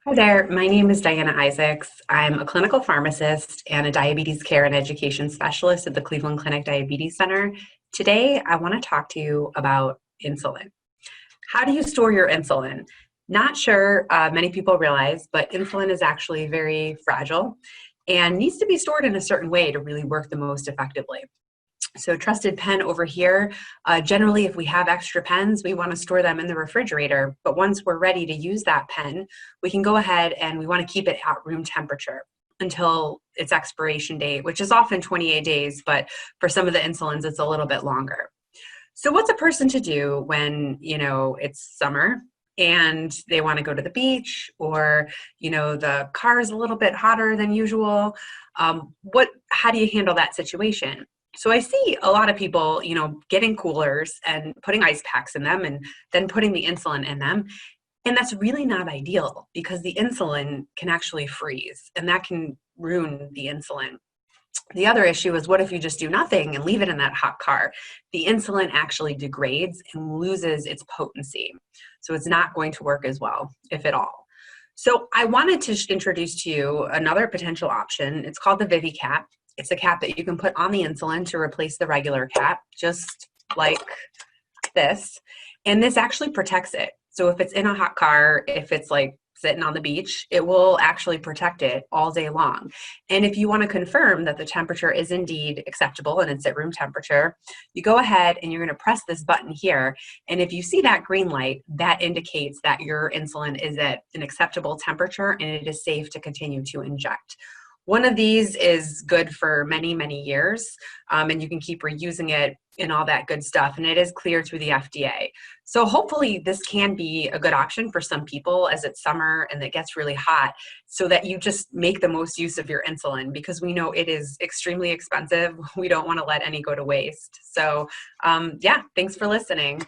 Hi there, my name is Diana Isaacs. I'm a clinical pharmacist and a diabetes care and education specialist at the Cleveland Clinic Diabetes Center. Today, I want to talk to you about insulin. How do you store your insulin? Not sure many people realize, but insulin is actually very fragile and needs to be stored in a certain way to really work the most effectively. So trusted pen over here. Generally, if we have extra pens, we want to store them in the refrigerator. But once we're ready to use that pen, we can go ahead and we want to keep it at room temperature until its expiration date, which is often 28 days, but for some of the insulins, it's a little bit longer. So what's a person to do when, it's summer and they want to go to the beach, or, the car is a little bit hotter than usual? How do you handle that situation? So I see a lot of people, getting coolers and putting ice packs in them and then putting the insulin in them. And that's really not ideal because the insulin can actually freeze and that can ruin the insulin. The other issue is, what if you just do nothing and leave it in that hot car? The insulin actually degrades and loses its potency. So it's not going to work as well, if at all. So I wanted to introduce to you another potential option. It's called the VIVI cap. It's a cap that you can put on the insulin to replace the regular cap, just like this. And this actually protects it. So if it's in a hot car, if it's like sitting on the beach, it will actually protect it all day long. And if you want to confirm that the temperature is indeed acceptable and it's at room temperature, you go ahead and you're going to press this button here. And if you see that green light, that indicates that your insulin is at an acceptable temperature and it is safe to continue to inject. One of these is good for many, many years, and you can keep reusing it and all that good stuff, and it is cleared through the FDA. So hopefully this can be a good option for some people as it's summer and it gets really hot, so that you just make the most use of your insulin, because we know it is extremely expensive. We don't want to let any go to waste. So yeah, thanks for listening.